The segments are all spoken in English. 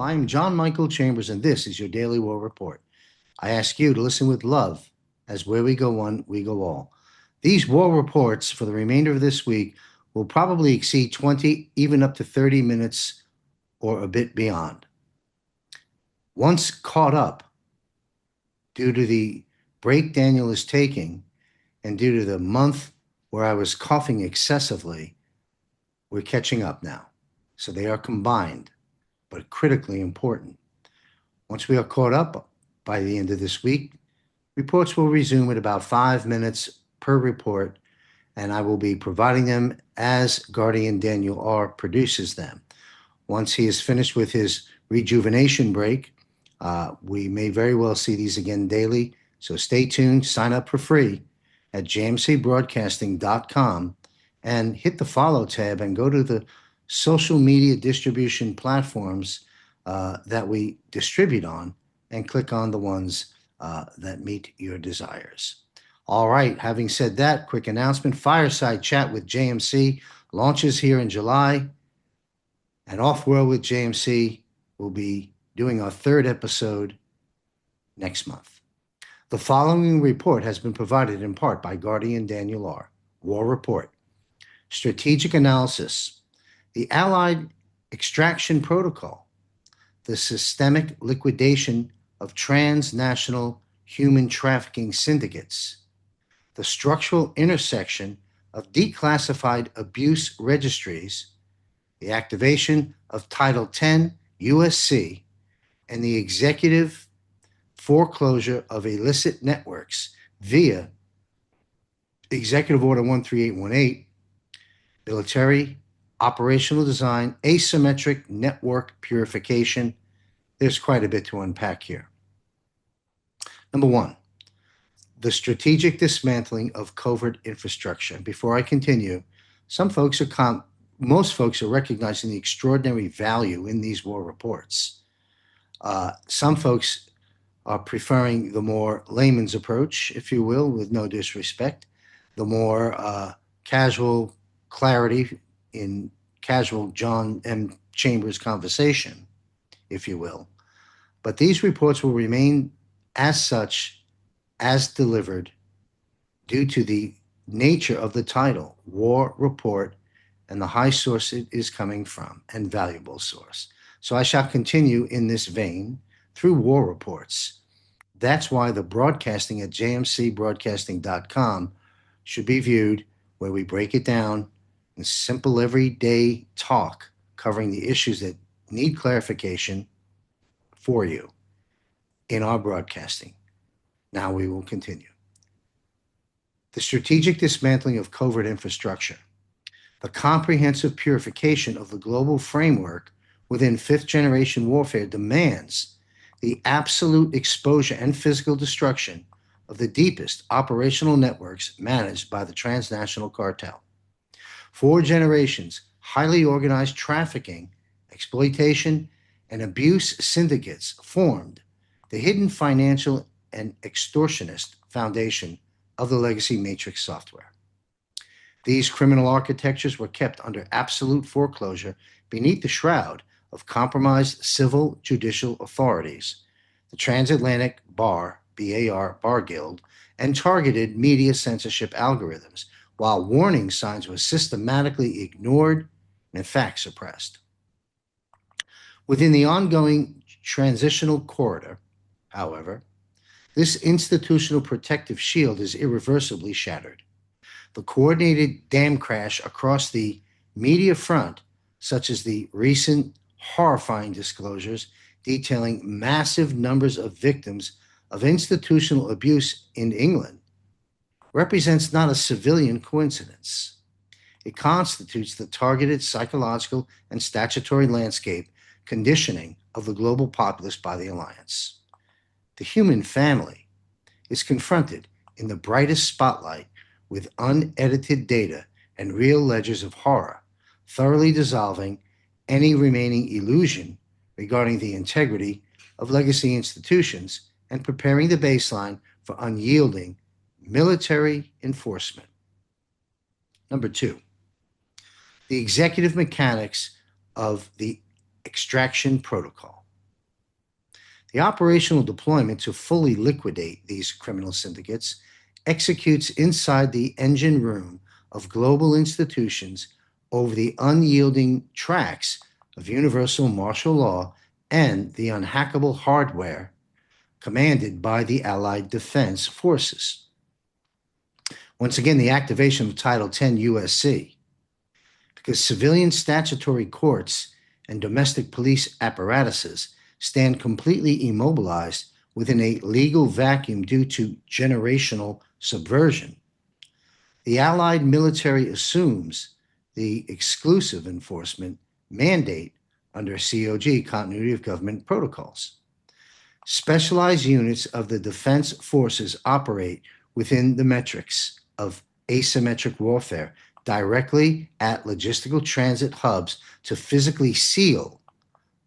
I am John Michael Chambers, and this is your Daily War Report. I ask you to listen with love, as where we go one, we go all. These war reports for the remainder of this week will probably exceed 20, even up to 30 minutes or a bit beyond. Once caught up, due to the break Daniel is taking, and due to the month where I was coughing excessively, we're catching up now. So they are combined, but critically important. Once we are caught up by the end of this week, reports will resume at about 5 minutes per report, and I will be providing them as Guardian Daniel R. produces them. Once he is finished with his rejuvenation break, we may very well see these again daily. So stay tuned, sign up for free at jmcbroadcasting.com and hit the follow tab and go to the social media distribution platforms that we distribute on and click on the ones that meet your desires. All right, having said that, quick announcement, Fireside Chat with JMC launches here in July, and Off-World with JMC will be doing our third episode next month. The following report has been provided in part by Guardian Daniel R. War Report. Strategic Analysis. The Allied Extraction Protocol. The systemic liquidation of transnational human trafficking syndicates. The structural intersection of declassified abuse registries. The activation of Title 10 USC, and the executive foreclosure of illicit networks via Executive Order 13818, military operational design, asymmetric network purification. There's quite a bit to unpack here. Number one, the strategic dismantling of covert infrastructure. Before I continue, most folks are recognizing the extraordinary value in these war reports. Some folks are preferring the more layman's approach, if you will, with no disrespect, the more casual clarity in casual John M. Chambers conversation, if you will. But these reports will remain as such, as delivered, due to the nature of the title, War Report, and the high source it is coming from, and valuable source. So I shall continue in this vein through war reports. That's why the broadcasting at jmcbroadcasting.com should be viewed, where we break it down in simple everyday talk covering the issues that need clarification for you in our broadcasting. Now we will continue. The strategic dismantling of covert infrastructure. The comprehensive purification of the global framework within fifth-generation warfare demands the absolute exposure and physical destruction of the deepest operational networks managed by the transnational cartel. For generations, highly organized trafficking, exploitation, and abuse syndicates formed the hidden financial and extortionist foundation of the legacy matrix software. These criminal architectures were kept under absolute foreclosure beneath the shroud of compromised civil judicial authorities, the Transatlantic Bar, BAR, Bar Guild, and targeted media censorship algorithms, while warning signs were systematically ignored and in fact suppressed. Within the ongoing transitional corridor, however, this institutional protective shield is irreversibly shattered. The coordinated dam crash across the media front, such as the recent horrifying disclosures detailing massive numbers of victims of institutional abuse in England, represents not a civilian coincidence. It constitutes the targeted psychological and statutory landscape conditioning of the global populace by the alliance. The human family is confronted in the brightest spotlight with unedited data and real ledgers of horror, thoroughly dissolving any remaining illusion regarding the integrity of legacy institutions and preparing the baseline for unyielding military enforcement. Number two, the executive mechanics of the extraction protocol. The operational deployment to fully liquidate these criminal syndicates executes inside the engine room of global institutions over the unyielding tracks of universal martial law and the unhackable hardware commanded by the Allied Defense Forces. Once again, the activation of Title 10 USC, because civilian statutory courts and domestic police apparatuses stand completely immobilized within a legal vacuum due to generational subversion. The Allied military assumes the exclusive enforcement mandate under COG, Continuity of Government Protocols. Specialized units of the defense forces operate within the metrics of asymmetric warfare directly at logistical transit hubs to physically seal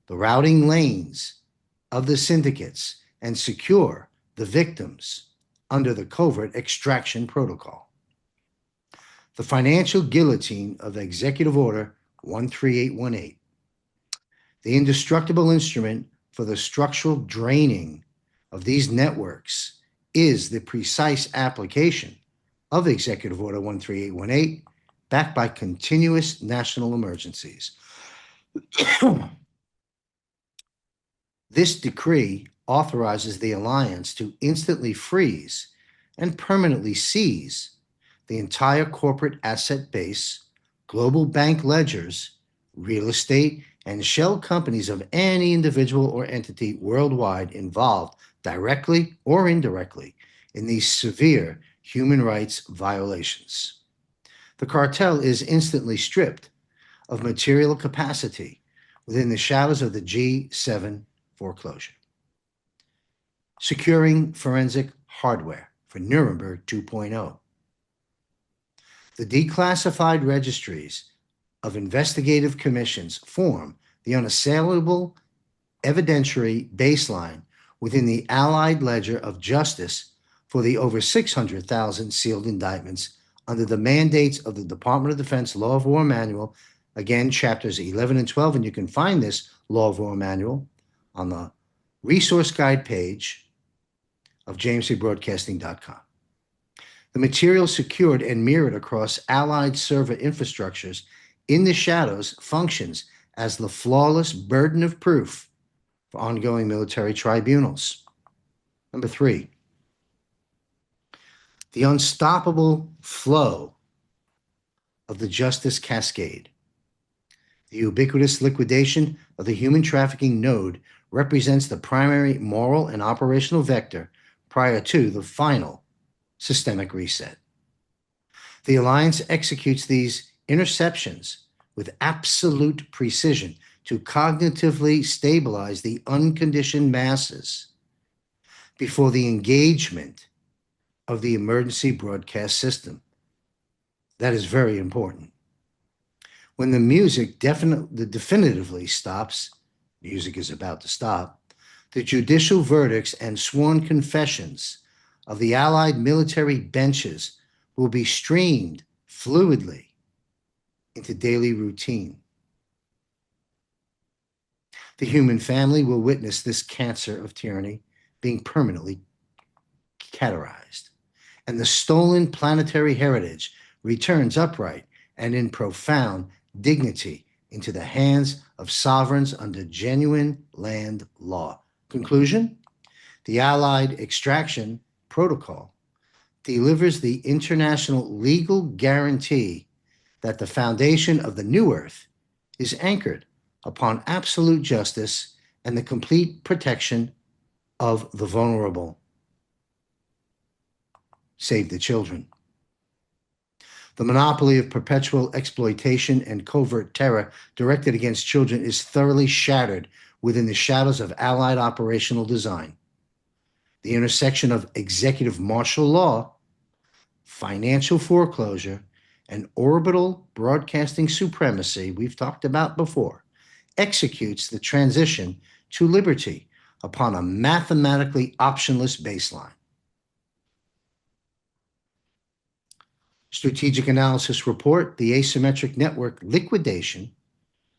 the routing lanes of the syndicates and secure the victims under the covert extraction protocol. The financial guillotine of Executive Order 13818, the indestructible instrument for the structural draining of these networks, is the precise application of Executive Order 13818, backed by continuous national emergencies. This decree authorizes the alliance to instantly freeze and permanently seize the entire corporate asset base, global bank ledgers, real estate, and shell companies of any individual or entity worldwide involved directly or indirectly in these severe human rights violations. The cartel is instantly stripped of material capacity within the shadows of the G7 foreclosure. Securing forensic hardware for Nuremberg 2.0. The declassified registries of investigative commissions form the unassailable evidentiary baseline within the Allied ledger of justice for the over 600,000 sealed indictments under the mandates of the Department of Defense Law of War Manual, again, chapters 11 and 12, and you can find this Law of War Manual on the resource guide page of jamesbroadcasting.com. The material secured and mirrored across Allied server infrastructures in the shadows functions as the flawless burden of proof for ongoing military tribunals. Number 3, the unstoppable flow of the justice cascade. The ubiquitous liquidation of the human trafficking node represents the primary moral and operational vector prior to the final systemic reset. The alliance executes these interceptions with absolute precision to cognitively stabilize the unconditioned masses before the engagement of the emergency broadcast system. That is very important. When the music definitively stops, music is about to stop, the judicial verdicts and sworn confessions of the Allied military benches will be streamed fluidly into daily routine. The human family will witness this cancer of tyranny being permanently cauterized, and the stolen planetary heritage returns upright and in profound dignity into the hands of sovereigns under genuine land law. Conclusion: the Allied extraction protocol delivers the international legal guarantee that the foundation of the new earth is anchored upon absolute justice and the complete protection of the vulnerable. Save the children. The monopoly of perpetual exploitation and covert terror directed against children is thoroughly shattered within the shadows of Allied operational design. The intersection of executive martial law, financial foreclosure, and orbital broadcasting supremacy we've talked about before executes the transition to liberty upon a mathematically optionless baseline. Strategic Analysis Report, the asymmetric network liquidation,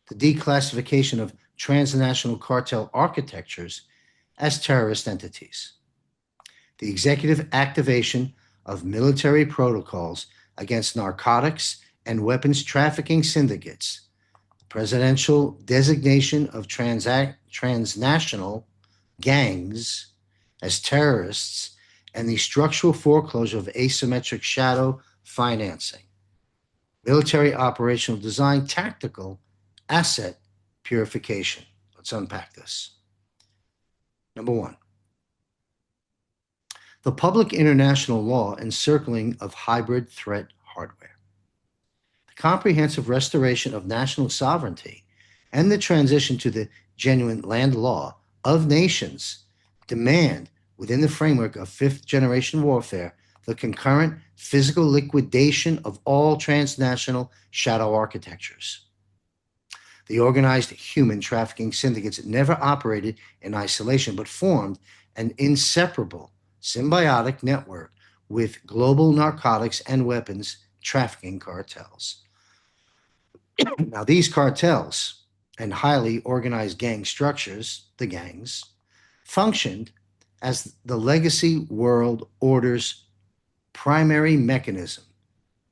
the declassification of transnational cartel architectures, as terrorist entities. The executive activation of military protocols against narcotics and weapons trafficking syndicates, presidential designation of transnational gangs as terrorists, and the structural foreclosure of asymmetric shadow financing, military operational design, tactical asset purification. Let's unpack this. Number one, the public international law encircling of hybrid threat hardware. The comprehensive restoration of national sovereignty and the transition to the genuine land law of nations demand, within the framework of fifth-generation warfare, the concurrent physical liquidation of all transnational shadow architectures. The organized human trafficking syndicates never operated in isolation, but formed an inseparable, symbiotic network with global narcotics and weapons trafficking cartels. Now, these cartels and highly organized gang structures, the gangs, functioned as the legacy world order's primary mechanism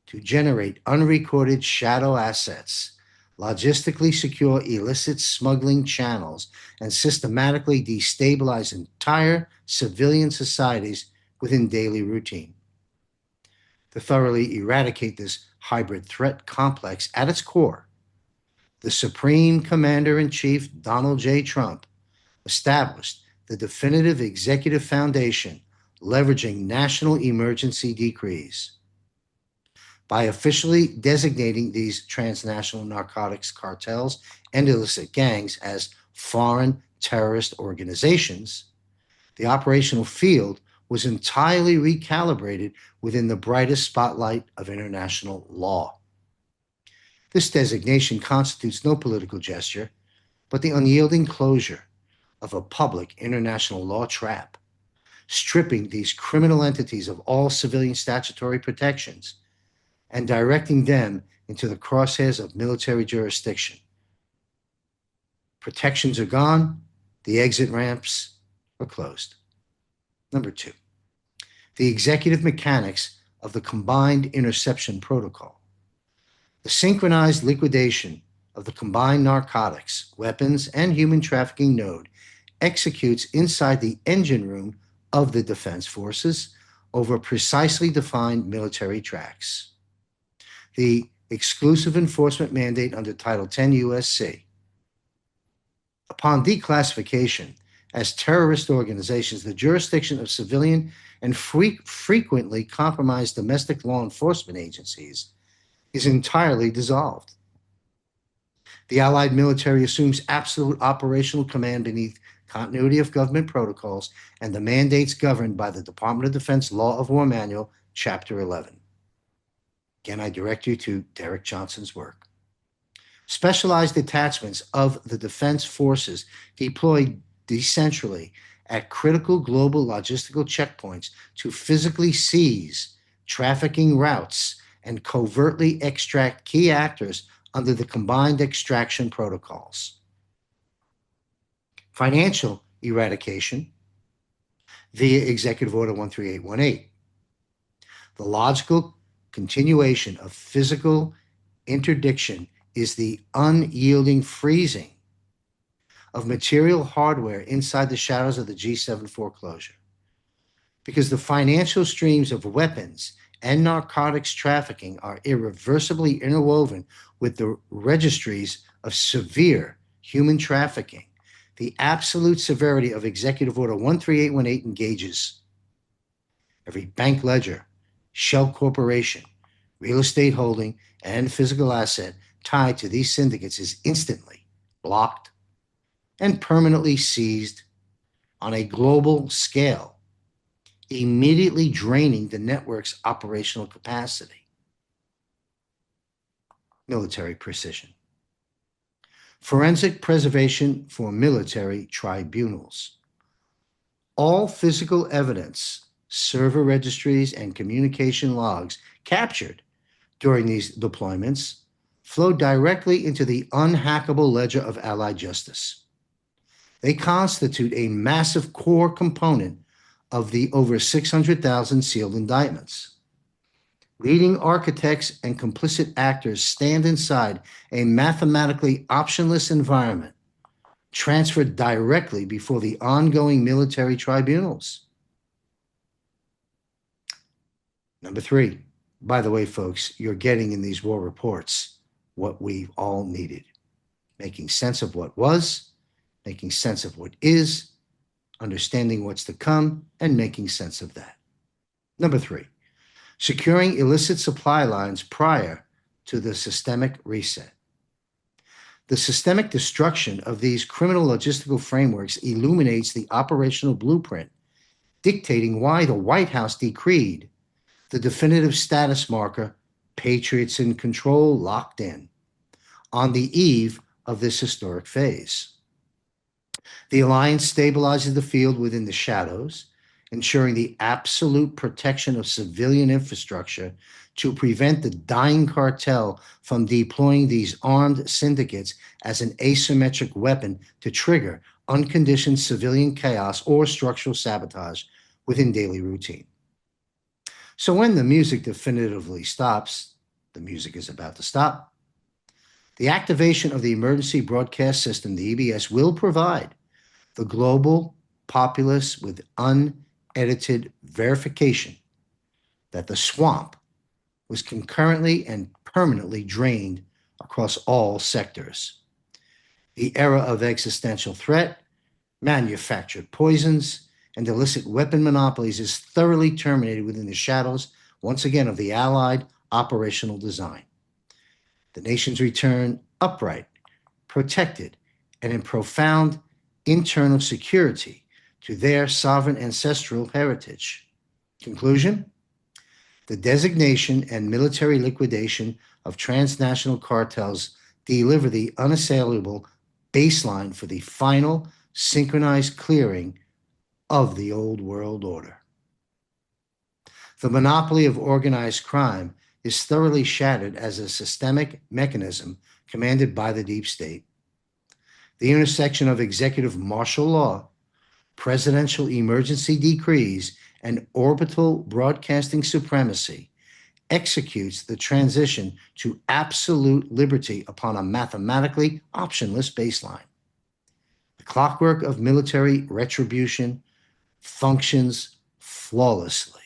to generate unrecorded shadow assets, logistically secure illicit smuggling channels, and systematically destabilize entire civilian societies within daily routine. To thoroughly eradicate this hybrid threat complex at its core, the Supreme Commander-in-Chief, Donald J. Trump, established the definitive executive foundation leveraging national emergency decrees. By officially designating these transnational narcotics cartels and illicit gangs as foreign terrorist organizations, the operational field was entirely recalibrated within the brightest spotlight of international law. This designation constitutes no political gesture, but the unyielding closure of a public international law trap, stripping these criminal entities of all civilian statutory protections and directing them into the crosshairs of military jurisdiction. Protections are gone, the exit ramps are closed. Number two, the executive mechanics of the combined interception protocol. The synchronized liquidation of the combined narcotics, weapons, and human trafficking node executes inside the engine room of the defense forces over precisely defined military tracks. The exclusive enforcement mandate under Title 10 U.S.C. Upon declassification as terrorist organizations, the jurisdiction of civilian and frequently compromised domestic law enforcement agencies is entirely dissolved. The Allied military assumes absolute operational command beneath continuity of government protocols and the mandates governed by the Department of Defense Law of War Manual, Chapter 11. Again, I direct you to Derek Johnson's work. Specialized detachments of the defense forces deployed decentrally at critical global logistical checkpoints to physically seize trafficking routes and covertly extract key actors under the combined extraction protocols. Financial eradication via Executive Order 13818. The logical continuation of physical interdiction is the unyielding freezing of material hardware inside the shadows of the G7 foreclosure. Because the financial streams of weapons and narcotics trafficking are irreversibly interwoven with the registries of severe human trafficking, the absolute severity of Executive Order 13818 engages every bank ledger, shell corporation, real estate holding, and physical asset tied to these syndicates is instantly blocked and permanently seized on a global scale, immediately draining the network's operational capacity. Military precision. Forensic preservation for military tribunals. All physical evidence, server registries, and communication logs captured during these deployments flow directly into the unhackable ledger of Allied justice. They constitute a massive core component of the over 600,000 sealed indictments. Leading architects and complicit actors stand inside a mathematically optionless environment, transferred directly before the ongoing military tribunals. Number three, by the way, folks, you're getting in these war reports what we've all needed. Making sense of what was, making sense of what is, understanding what's to come, and making sense of that. Number three, securing illicit supply lines prior to the systemic reset. The systemic destruction of these criminal logistical frameworks illuminates the operational blueprint, dictating why the White House decreed the definitive status marker, Patriots in control, locked in, on the eve of this historic phase. The alliance stabilizes the field within the shadows, ensuring the absolute protection of civilian infrastructure to prevent the dying cartel from deploying these armed syndicates as an asymmetric weapon to trigger unconditioned civilian chaos or structural sabotage within daily routine. So when the music definitively stops, the music is about to stop. The activation of the emergency broadcast system, the EBS, will provide the global populace with unedited verification that the swamp was concurrently and permanently drained across all sectors. The era of existential threat, manufactured poisons, and illicit weapon monopolies is thoroughly terminated within the shadows, once again, of the Allied operational design. The nations return upright, protected, and in profound internal security to their sovereign ancestral heritage. Conclusion: the designation and military liquidation of transnational cartels deliver the unassailable baseline for the final synchronized clearing of the old world order. The monopoly of organized crime is thoroughly shattered as a systemic mechanism commanded by the deep state. The intersection of executive martial law, presidential emergency decrees, and orbital broadcasting supremacy executes the transition to absolute liberty upon a mathematically optionless baseline. The clockwork of military retribution functions flawlessly.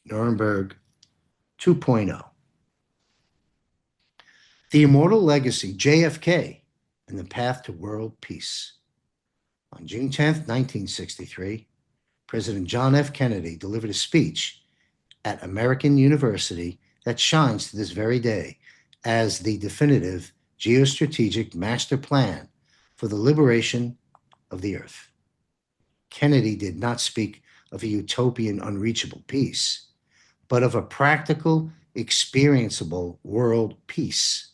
Nuremberg 2.0. The immortal legacy, JFK, and the path to world peace. On June 10, 1963, President John F. Kennedy delivered a speech at American University that shines to this very day as the definitive geostrategic master plan for the liberation of the earth. Kennedy did not speak of a utopian, unreachable peace, but of a practical, experienceable world peace.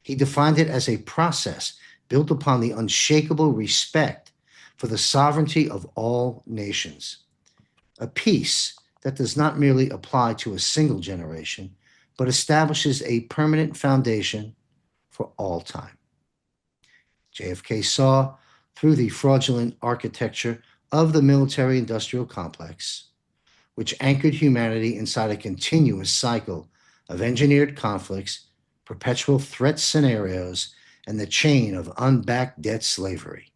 He defined it as a process built upon the unshakable respect for the sovereignty of all nations, a peace that does not merely apply to a single generation, but establishes a permanent foundation for all time. JFK saw through the fraudulent architecture of the military-industrial complex, which anchored humanity inside a continuous cycle of engineered conflicts, perpetual threat scenarios, and the chain of unbacked debt slavery.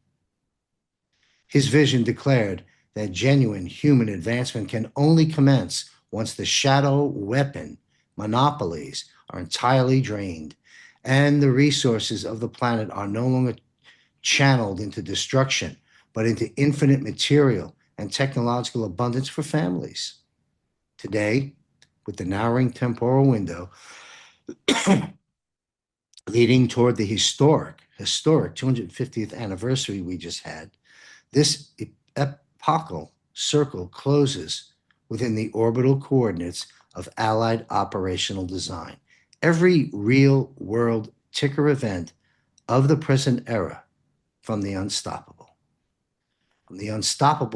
His vision declared that genuine human advancement can only commence once the shadow weapon monopolies are entirely drained and the resources of the planet are no longer channeled into destruction, but into infinite material and technological abundance for families. Today, with the narrowing temporal window leading toward the historic 250th anniversary we just had, this epochal circle closes within the orbital coordinates of Allied operational design. Every real-world ticker event of the present era, from the unstoppable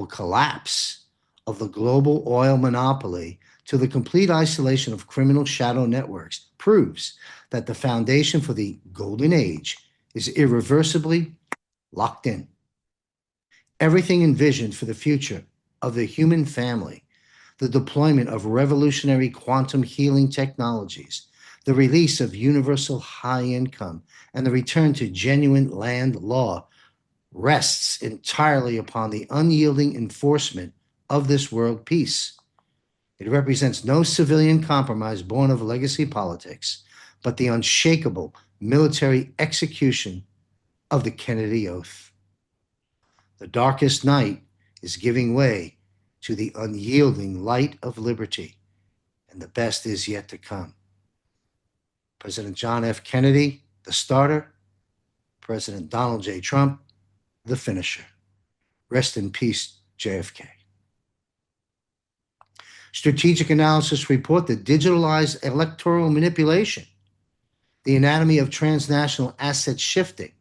collapse of the global oil monopoly to the complete isolation of criminal shadow networks, proves that the foundation for the golden age is irreversibly locked in. Everything envisioned for the future of the human family, the deployment of revolutionary quantum healing technologies, the release of universal high income, and the return to genuine land law rests entirely upon the unyielding enforcement of this world peace. It represents no civilian compromise born of legacy politics, but the unshakable military execution of the Kennedy Oath. The darkest night is giving way to the unyielding light of liberty, and the best is yet to come. President John F. Kennedy, the starter. President Donald J. Trump, the finisher. Rest in peace, JFK. Strategic Analysis Report, the digitalized electoral manipulation, the anatomy of transnational asset shifting,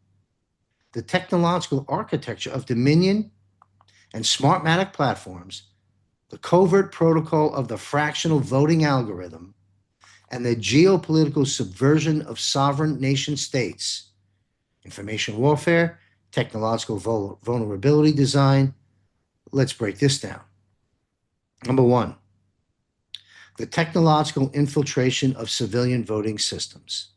the technological architecture of Dominion and Smartmatic platforms, the covert protocol of the fractional voting algorithm, and the geopolitical subversion of sovereign nation states, information warfare, technological vulnerability design. Let's break this down. Number one, the technological infiltration of civilian voting systems.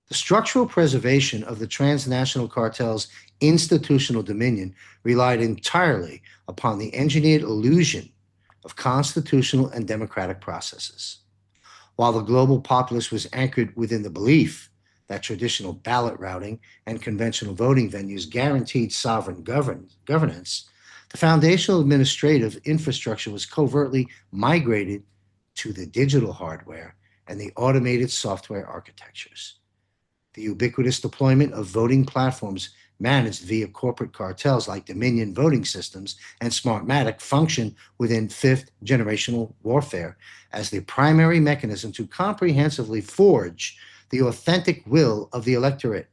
The structural preservation of the transnational cartels' institutional dominion relied entirely upon the engineered illusion of constitutional and democratic processes. While the global populace was anchored within the belief that traditional ballot routing and conventional voting venues guaranteed sovereign governance, the foundational administrative infrastructure was covertly migrated to the digital hardware and the automated software architectures. The ubiquitous deployment of voting platforms managed via corporate cartels like Dominion Voting Systems and Smartmatic function within fifth generational warfare as the primary mechanism to comprehensively forge the authentic will of the electorate.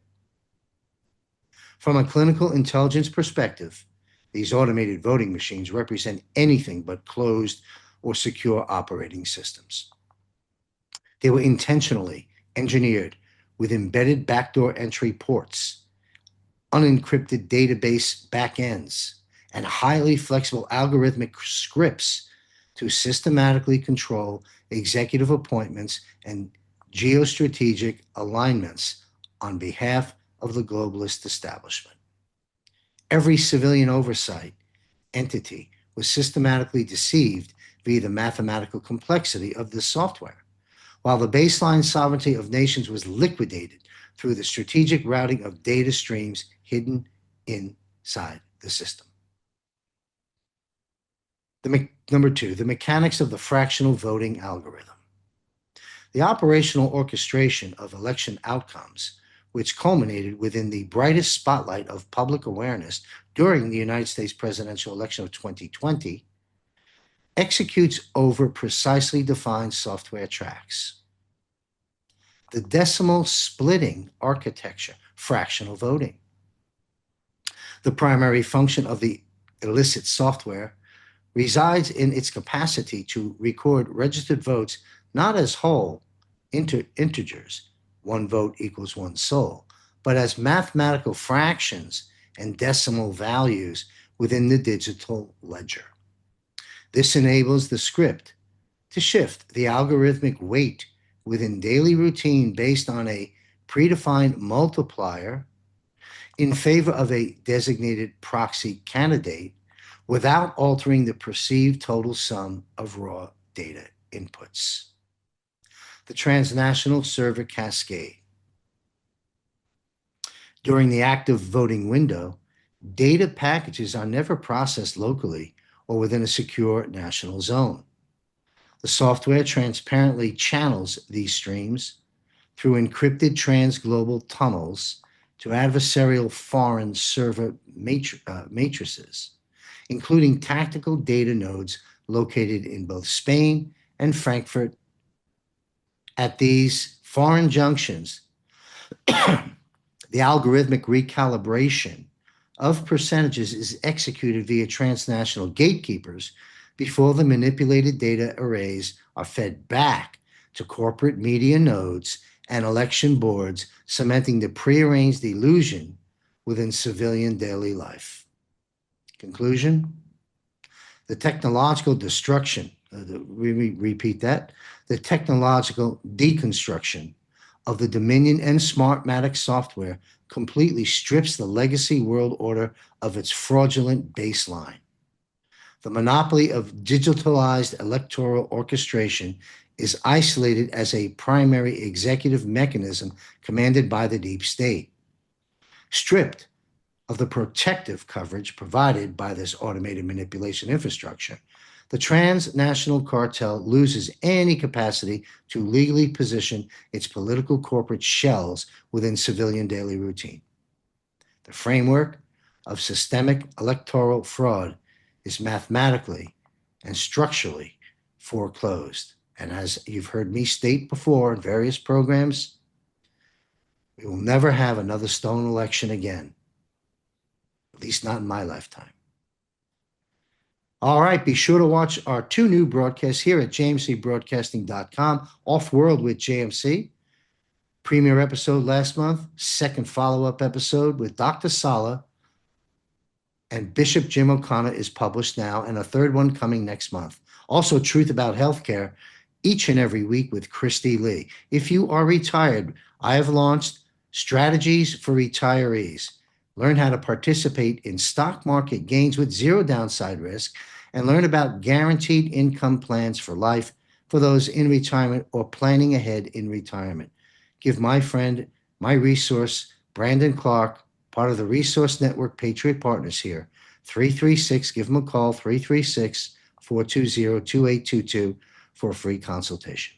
From a clinical intelligence perspective, these automated voting machines represent anything but closed or secure operating systems. They were intentionally engineered with embedded backdoor entry ports, unencrypted database backends, and highly flexible algorithmic scripts to systematically control executive appointments and geostrategic alignments on behalf of the globalist establishment. Every civilian oversight entity was systematically deceived via the mathematical complexity of this software, while the baseline sovereignty of nations was liquidated through the strategic routing of data streams hidden inside the system. Number two, the mechanics of the fractional voting algorithm. The operational orchestration of election outcomes, which culminated within the brightest spotlight of public awareness during the United States presidential election of 2020, executes over precisely defined software tracks. The decimal splitting architecture, fractional voting. The primary function of the illicit software resides in its capacity to record registered votes not as whole integers, one vote equals one soul, but as mathematical fractions and decimal values within the digital ledger. This enables the script to shift the algorithmic weight within daily routine based on a predefined multiplier in favor of a designated proxy candidate without altering the perceived total sum of raw data inputs. The transnational server cascade. During the active voting window, data packages are never processed locally or within a secure national zone. The software transparently channels these streams through encrypted transglobal tunnels to adversarial foreign server matrices, including tactical data nodes located in both Spain and Frankfurt. At these foreign junctions, the algorithmic recalibration of percentages is executed via transnational gatekeepers before the manipulated data arrays are fed back to corporate media nodes and election boards, cementing the prearranged illusion within civilian daily life. Conclusion: the technological destruction, repeat that, the technological deconstruction of the Dominion and Smartmatic software completely strips the legacy world order of its fraudulent baseline. The monopoly of digitalized electoral orchestration is isolated as a primary executive mechanism commanded by the deep state. Stripped of the protective coverage provided by this automated manipulation infrastructure, the transnational cartel loses any capacity to legally position its political corporate shells within civilian daily routine. The framework of systemic electoral fraud is mathematically and structurally foreclosed. And as you've heard me state before in various programs, we will never have another stolen election again, at least not in my lifetime. All right, be sure to watch our 2 new broadcasts here at jmcbroadcasting.com. Off-World with JMC, premiere episode last month, second follow-up episode with Dr. Sala and Bishop Jim O'Connor is published now, and a third one coming next month. Also, Truth About Healthcare, each and every week with Christy Lee. If you are retired, I have launched Strategies for Retirees. Learn how to participate in stock market gains with zero downside risk, and learn about guaranteed income plans for life for those in retirement or planning ahead in retirement. Give my friend, my resource, Brandon Clark, part of the Resource Network Patriot Partners here, 336, give him a call, 336-420-2822 for a free consultation.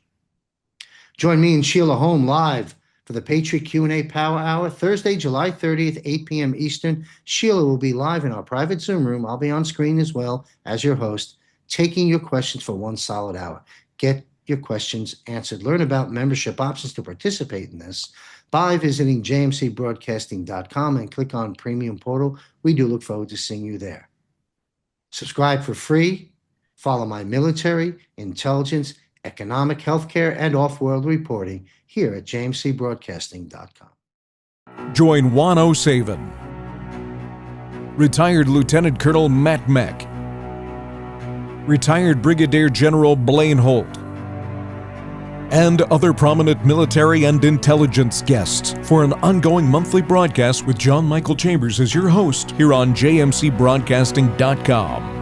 Join me and Sheila Holm live for the Patriot Q&A Power Hour, Thursday, July 30th, 8 p.m. Eastern. Sheila will be live in our private Zoom room. I'll be on screen as well as your host, taking your questions for 1 solid hour. Get your questions answered. Learn about membership options to participate in this by visiting jmcbroadcasting.com and click on Premium Portal. We do look forward to seeing you there. Subscribe for free. Follow my military, intelligence, economic, healthcare, and off-world reporting here at jmcbroadcasting.com. Join Juan O'Savin, retired Lieutenant Colonel Matt Meck, retired Brigadier General Blaine Holt, and other prominent military and intelligence guests for an ongoing monthly broadcast with John Michael Chambers as your host here on jmcbroadcasting.com.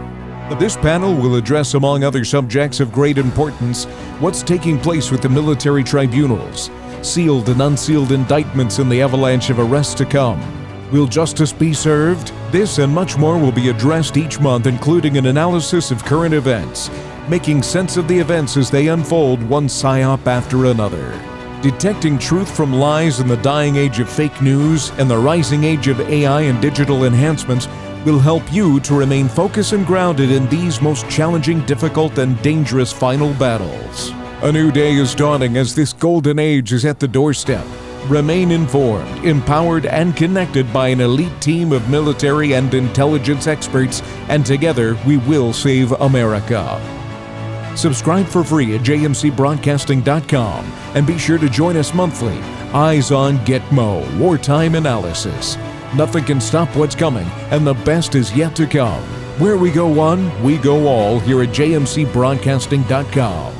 This panel will address, among other subjects of great importance, what's taking place with the military tribunals, sealed and unsealed indictments, and the avalanche of arrests to come. Will justice be served? This and much more will be addressed each month, including an analysis of current events, making sense of the events as they unfold, one psyop after another. Detecting truth from lies in the dying age of fake news and the rising age of AI and digital enhancements will help you to remain focused and grounded in these most challenging, difficult, and dangerous final battles. A new day is dawning as this golden age is at the doorstep. Remain informed, empowered, and connected by an elite team of military and intelligence experts, and together we will save America. Subscribe for free at jmcbroadcasting.com and be sure to join us monthly. Eyes on Gitmo, wartime analysis. Nothing can stop what's coming, and the best is yet to come. Where we go one, we go all here at jmcbroadcasting.com.